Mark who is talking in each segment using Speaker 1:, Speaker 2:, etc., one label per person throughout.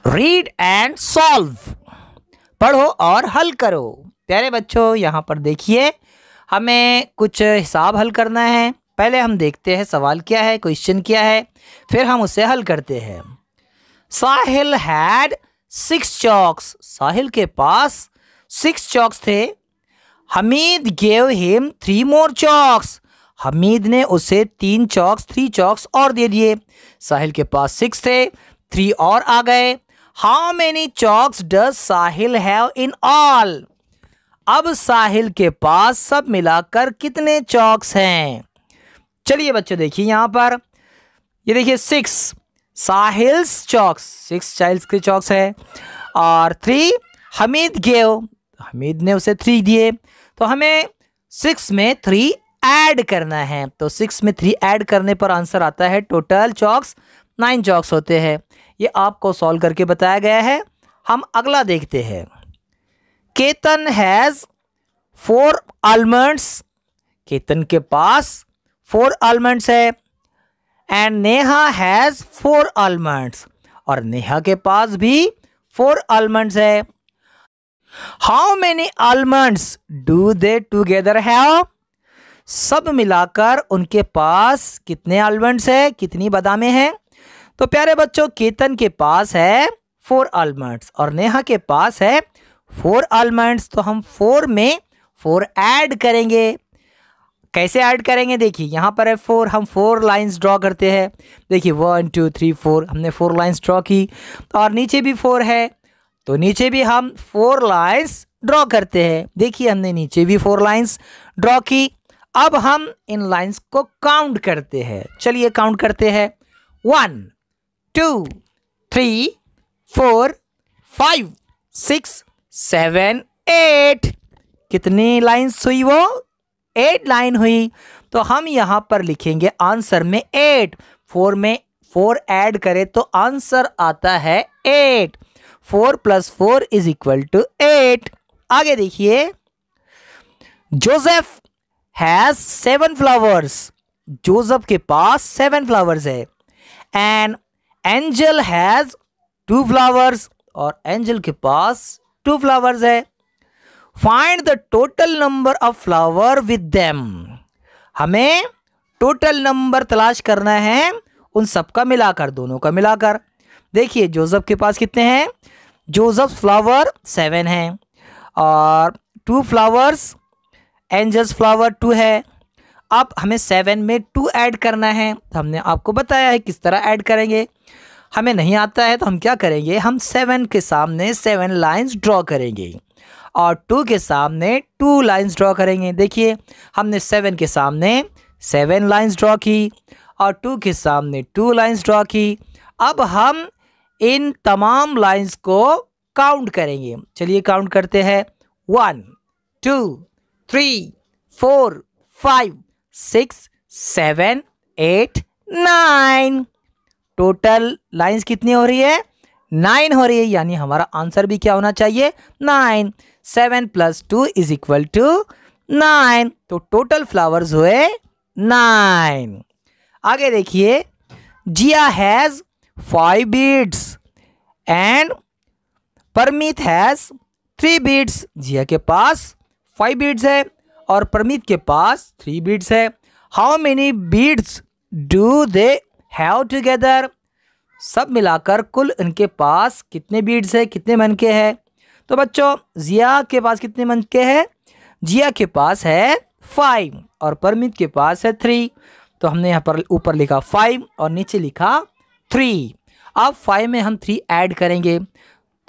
Speaker 1: Read and solve, पढ़ो और हल करो। प्यारे बच्चों, यहाँ पर देखिए हमें कुछ हिसाब हल करना है। पहले हम देखते हैं सवाल क्या है, क्वेश्चन क्या है, फिर हम उसे हल करते हैं। साहिल हैड 6 चॉक्स, साहिल के पास 6 चॉक्स थे। हमीद गेव हिम 3 मोर चॉक्स, हमीद ने उसे 3 चॉक्स और दे दिए। साहिल के पास 6 थे, 3 और आ गए। How many chalks does Sahil have in all, अब साहिल के पास सब मिलाकर कितने चॉक्स हैं। चलिए बच्चों देखिए यहाँ पर, ये देखिए 6 साहिल्स चॉक्स, 6 चाइल्ड्स के चॉक्स है, और 3 हमीद गेव, हमीद ने उसे 3 दिए। तो हमें 6 में 3 ऐड करना है, तो 6 में 3 ऐड करने पर आंसर आता है टोटल चॉक्स 9 चॉक्स होते हैं। ये आपको सॉल्व करके बताया गया है। हम अगला देखते हैं। केतन हैज़ 4 आलमंड्स, केतन के पास 4 आलमंड्स है। एंड नेहा हैज़ 4 आलमंड्स, और नेहा के पास भी 4 आलमंड्स है। How many almonds do they together have, सब मिलाकर उनके पास कितने आलमंड्स है, कितनी बादामें हैं। तो प्यारे बच्चों, केतन के पास है 4 आलमंड्स और नेहा के पास है 4 आलमंड्स। तो हम 4 में 4 ऐड करेंगे। कैसे ऐड करेंगे, देखिए यहाँ पर है 4, हम 4 लाइंस ड्रॉ करते हैं। देखिए 1 2 3 4, हमने 4 लाइंस ड्रॉ की, और नीचे भी 4 है, तो नीचे भी हम 4 लाइंस ड्रॉ करते हैं। देखिए हमने नीचे भी 4 लाइंस ड्रॉ की। अब हम इन लाइंस को काउंट करते हैं। चलिए काउंट करते हैं। 1 2 3 4 5 6 7 8, कितनी लाइंस हुई, वो 8 लाइन हुई। तो हम यहाँ पर लिखेंगे आंसर में 8। 4 में 4 ऐड करें तो आंसर आता है 8। 4 + 4 = 8। आगे देखिए, जोसेफ हैज 7 फ्लावर्स, जोसेफ के पास 7 फ्लावर्स है। एंड एंजल हैज 2 फ्लावर्स, और एंजल के पास 2 फ्लावर्स है। Find the total number of flower with them, हमें टोटल नंबर तलाश करना है उन सबका मिलाकर, दोनों का मिलाकर। देखिए जोसेफ के पास कितने हैं, जोसेफ फ्लावर 7 हैं, और 2 फ्लावर्स, एंजल्स फ्लावर 2 है। अब हमें 7 में 2 ऐड करना है। हमने आपको बताया है किस तरह ऐड करेंगे। हमें नहीं आता है तो हम क्या करेंगे, हम 7 के सामने 7 लाइंस ड्रॉ करेंगे, और 2 के सामने 2 लाइंस ड्रॉ करेंगे। देखिए हमने 7 के सामने 7 लाइंस ड्रॉ की, और 2 के सामने 2 लाइंस ड्रॉ की। अब हम इन तमाम लाइंस को काउंट करेंगे। चलिए काउंट करते हैं। 1 2 3 4 5 6 7 8 9, टोटल लाइंस कितनी हो रही है, 9 हो रही है। यानी हमारा आंसर भी क्या होना चाहिए, 9। 7 + 2 = 9, तो टोटल फ्लावर्स हुए 9। आगे देखिए, Jiya has 5 beads and Parmeet has 3 beads, Jiya के पास 5 बीड्स है और परमीत के पास 3 बीड्स है। How many beads do they have together, सब मिलाकर कुल इनके पास कितने बीड्स है, कितने मन के हैं। तो बच्चों जिया के पास कितने मन के हैं, जिया के पास है 5 और परमीत के पास है 3। तो हमने यहाँ पर ऊपर लिखा 5 और नीचे लिखा 3। अब 5 में हम 3 ऐड करेंगे।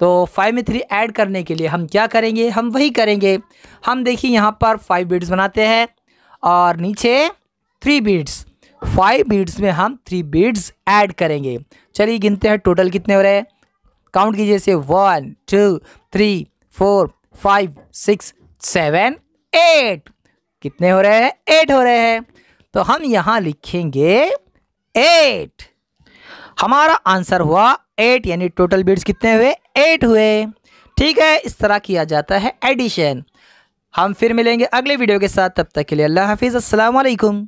Speaker 1: तो 5 में 3 ऐड करने के लिए हम क्या करेंगे, हम वही करेंगे। हम देखिए यहाँ पर 5 बीड्स बनाते हैं और नीचे 3 बीड्स। 5 बीड्स में हम 3 बीड्स ऐड करेंगे। चलिए गिनते हैं टोटल कितने हो रहे हैं, काउंट कीजिए से 1 2 3 4 5 6 7 8, कितने हो रहे हैं, 8 हो रहे हैं। तो हम यहाँ लिखेंगे 8। हमारा आंसर हुआ 8, यानी टोटल बीड्स कितने हुए, 8 हुए। ठीक है, इस तरह किया जाता है एडिशन। हम फिर मिलेंगे अगले वीडियो के साथ, तब तक के लिए अल्लाह हाफिज़, अस्सलाम वालेकुम।